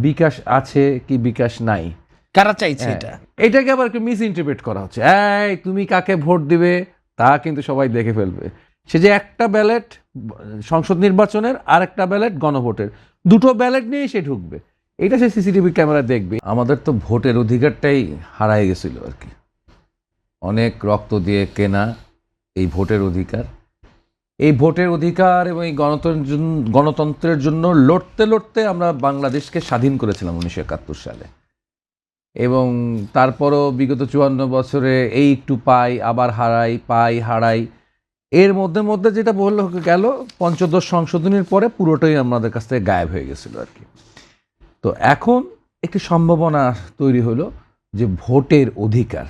বিকাশ আছে কি বিকাশ নাই, কারা চাইছে এটা? এটাকে আবার একটু মিস ইন্টারপ্রেট করা হচ্ছে। এই তুমি কাকে ভোট দিবে তা কিন্তু সবাই দেখে ফেলবে। সে যে একটা ব্যালট সংসদ নির্বাচনের আর একটা ব্যালট গণভোটের, দুটো ব্যালট নিয়েই সে ঢুকবে, এটা সে সিসিটিভি ক্যামেরা দেখবে। আমাদের তো ভোটের অধিকারটাই হারায় গেছিল আর কি, অনেক রক্ত দিয়ে কেনা এই ভোটের অধিকার। এই ভোটের অধিকার এবং এই গণতন্ত্রের জন্য লড়তে লড়তে আমরা বাংলাদেশকে স্বাধীন করেছিলাম 1971 সালে। এবং তারপরও বিগত 54 বছরে এই একটু পাই আবার হারাই, পাই হারাই, এর মধ্যে মধ্যে যেটা বলল গেল পঞ্চদশ সংশোধনীর পরে পুরোটাই আমাদের কাছ থেকে গায়েব হয়ে গেছিল আর কি। তো এখন একটি সম্ভাবনা তৈরি হলো যে ভোটের অধিকার,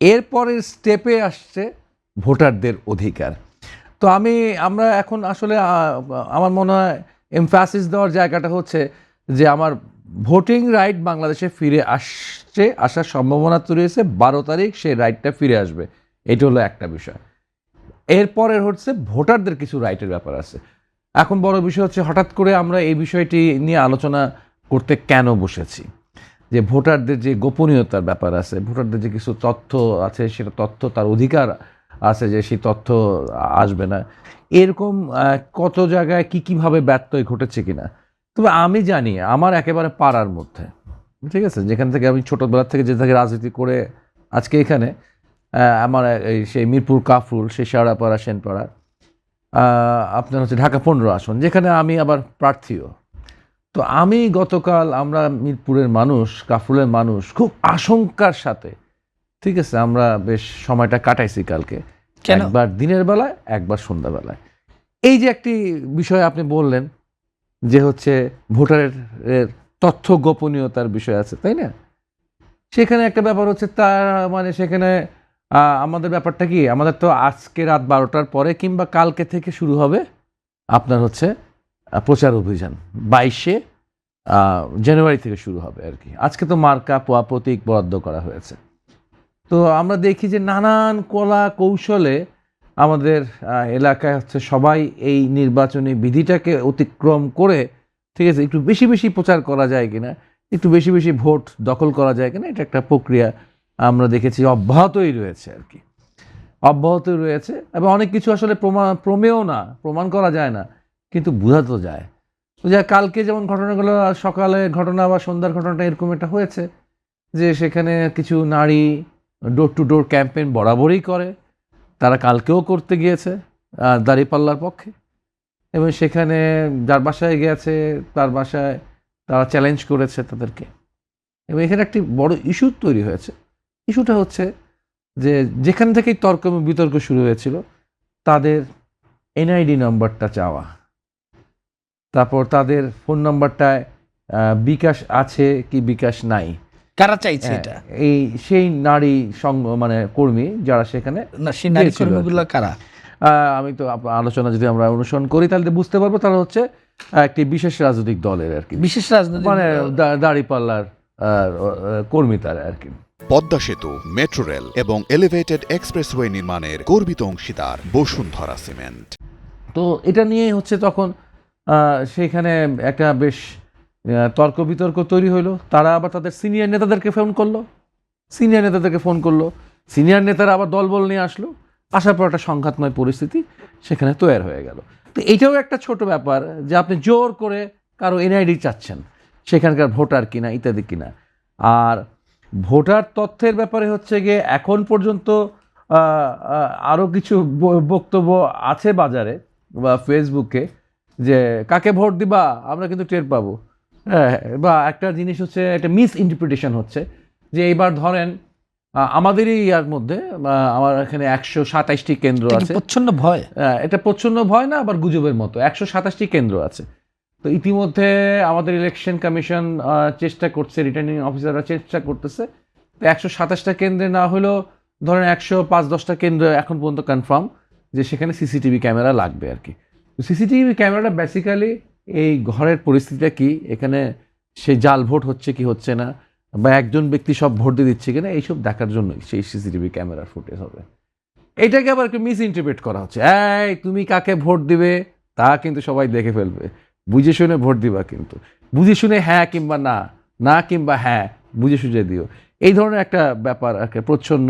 এরপরের স্টেপে আসছে ভোটারদের অধিকার। তো আমরা এখন আসলে আমার মনে হয় এমফাসিস দেওয়ার জায়গাটা হচ্ছে যে আমার ভোটিং রাইট বাংলাদেশে ফিরে আসার সম্ভাবনা তৈরি হয়েছে। 12 তারিখ সেই রাইটটা ফিরে আসবে, এটা হলো একটা বিষয়। এরপরের হচ্ছে ভোটারদের কিছু রাইটের ব্যাপার আছে। এখন বড় বিষয় হচ্ছে হঠাৎ করে আমরা এই বিষয়টি নিয়ে আলোচনা করতে কেন বসেছি, যে ভোটারদের যে গোপনীয়তার ব্যাপার আছে, ভোটারদের যে কিছু তথ্য আছে, সেটা তথ্য তার অধিকার আছে যে সেই তথ্য আসবে না, এরকম কত জায়গায় কীভাবে ব্যত্যয় ঘটেছে কিনা। তবে আমি জানি আমার একেবারে পাড়ার মধ্যে, ঠিক আছে, যেখান থেকে আমি ছোটোবেলা থেকে যে থেকে রাজনীতি করে আজকে এখানে, আমার সেই মিরপুর কাফরুল, সেই শেওড়াপাড়া সেনপাড়া, আপনার হচ্ছে ঢাকা 15 আসন, যেখানে আমি আবার প্রার্থীও। তো আমি গতকাল, আমরা মিরপুরের মানুষ, কাফরুলের মানুষ খুব আশঙ্কার সাথে, ঠিক আছে, আমরা বেশ সময়টা কাটাইছি কালকে, একবার দিনের বেলায় একবার সন্ধ্যাবেলায়। এই যে একটি বিষয় আপনি বললেন যে হচ্ছে ভোটারের তথ্য গোপনীয়তার বিষয় আছে, তাই না? সেখানে একটা ব্যাপার হচ্ছে, তার মানে সেখানে আমাদের ব্যাপারটা কি, আমাদের তো আজকে রাত 12টার পরে কিংবা কালকে থেকে শুরু হবে আপনার হচ্ছে প্রচার অভিযান। 22শে জানুয়ারি থেকে শুরু হবে আর কি। আজকে তো মার্কা পোয়া প্রতীক বরাদ্দ করা হয়েছে। তো আমরা দেখি যে নানান কলা কৌশলে আমাদের এলাকায় হচ্ছে সবাই এই নির্বাচনী বিধিটাকে অতিক্রম করে, ঠিক আছে, একটু বেশি বেশি প্রচার করা যায় কিনা, একটু বেশি বেশি ভোট দখল করা যায় কিনা, এটা একটা প্রক্রিয়া আমরা দেখেছি অব্যাহতই রয়েছে আর কি, অব্যাহতই রয়েছে। এবং অনেক কিছু আসলে প্রমেয় না, প্রমাণ করা যায় না, কিন্তু বোঝা তো যায়। তো যা কালকে যেমন ঘটনাগুলো, সকালে ঘটনা বা সন্ধ্যার ঘটনাটা এরকম একটা হয়েছে যে সেখানে কিছু নারী ডোর টু ডোর ক্যাম্পেইন বরাবরই করে, তারা কালকেও করতে গিয়েছে দাঁড়িপাল্লার পক্ষে, এবং সেখানে যার বাসায় গিয়েছে তার বাসায় তারা চ্যালেঞ্জ করেছে তাদেরকে। এবং এখানে একটি বড় ইস্যু তৈরি হয়েছে। ইস্যুটা হচ্ছে যে যেখান থেকেই তর্ক এবং বিতর্ক শুরু হয়েছিল, তাদের এনআইডি নাম্বারটা চাওয়া, তারপর তাদের ফোন নাম্বারটায় বিকাশ আছে কি বিকাশ নাই, কারা চাইছে এটা? এই সেই নারী সংঘ মানে কর্মী যারা সেখানে, সেই নারী কর্মীগুলো কারা? আমি তো আলোচনা যদি আমরা অনুসরণ করি তাহলে বুঝতে পারবো তারা হচ্ছে একটি বিশেষ রাজনৈতিক দলের আর কি, বিশেষ রাজনৈতিক মানে দাঁড়িপাল্লার কর্মী তারা আর কি। পদ্মা সেতু, মেট্রো রেল এবং এলিভেটেড এক্সপ্রেসওয়ে নির্মাণের গর্বিত অংশীদার বসুন্ধরা সিমেন্ট। তো এটা নিয়ে হচ্ছে তখন সেইখানে একটা বেশ তর্ক বিতর্ক তৈরি হইলো। তারা আবার তাদের সিনিয়র নেতাদেরকে ফোন করলো, সিনিয়র নেতারা আবার দলবল নিয়ে আসলো, আসার পর একটা সংঘাতময় পরিস্থিতি সেখানে তৈরি হয়ে গেল। তো এটাও একটা ছোট ব্যাপার যে আপনি জোর করে কারো এনআইডি চাচ্ছেন, সেখানকার ভোটার কিনা ইত্যাদি কিনা। আর ভোটার তথ্যের ব্যাপারে হচ্ছে গিয়ে এখন পর্যন্ত আরও কিছু বক্তব্য আছে বাজারে বা ফেসবুকে, যে কাকে ভোট দিবা আমরা কিন্তু টের পাবো। হ্যাঁ, বা একটা জিনিস হচ্ছে, একটা মিস ইন্টারপ্রিটেশন হচ্ছে যে এইবার ধরেন আমাদেরই ইয়ার মধ্যে আমার এখানে 127টি কেন্দ্র আছে। প্রচ্ছন্ন ভয়, এটা প্রচ্ছন্ন ভয় না, আবার গুজবের মতো। 127টি কেন্দ্র আছে। তো ইতিমধ্যে আমাদের ইলেকশন কমিশন চেষ্টা করছে, রিটার্নিং অফিসাররা চেষ্টা করতেছে, তো 127টা কেন্দ্রে না হলেও ধরেন 105-10টা কেন্দ্র এখন পর্যন্ত কনফার্ম যে সেখানে সিসিটিভি ক্যামেরা লাগবে আর কি। তো সিসিটিভি ক্যামেরাটা বেসিক্যালি এই ঘরের পরিস্থিতিটা কি, এখানে সেই জাল ভোট হচ্ছে কি হচ্ছে না, বা একজন ব্যক্তি সব ভোট দিয়ে দিচ্ছে কিনা, এইসব দেখার জন্যই সেই সিসিটিভি ক্যামেরার ফুটেজ হবে। এটাকে আবার একটু মিস ইন্টারপ্রেট করা হচ্ছে, এই তুমি কাকে ভোট দিবে তা কিন্তু সবাই দেখে ফেলবে, বুঝে শুনে ভোট দিবা কিন্তু, বুঝে শুনে হ্যাঁ কিংবা না, না কিংবা হ্যাঁ বুঝে সুঝে দিও, এই ধরনের একটা ব্যাপার আর কি, প্রচ্ছন্ন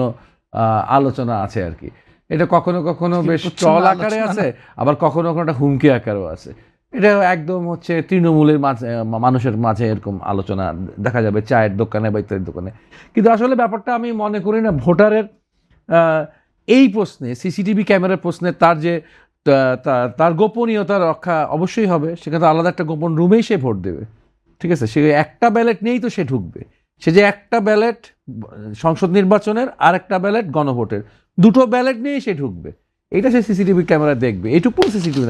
আলোচনা আছে আর কি। এটা কখনো কখনো বেশ টল আকারে আছে, আবার কখনো কখনো একটা হুমকি আকারেও আছে। এটা একদম হচ্ছে তৃণমূলের মাঝে, মানুষের মাঝে এরকম আলোচনা দেখা যাবে চায়ের দোকানে বা ইত্যাদি দোকানে। কিন্তু আসলে ব্যাপারটা আমি মনে করি না ভোটারের এই প্রশ্নে, সিসিটিভি ক্যামেরার প্রশ্নে তার যে তার গোপনীয়তা রক্ষা অবশ্যই হবে, সেখানে আলাদা একটা গোপন রুমেই সে ভোট দেবে, ঠিক আছে? সে একটা ব্যালেট নিয়েই তো সে ঢুকবে। সে যে একটা ব্যালেট সংসদ নির্বাচনের আর একটা ব্যালেট গণভোটের, দুটো ব্যালেট নিয়েই সে ঢুকবে, এটা সে সিসিটিভি ক্যামেরা দেখবে, এইটুকু সিসিটিভি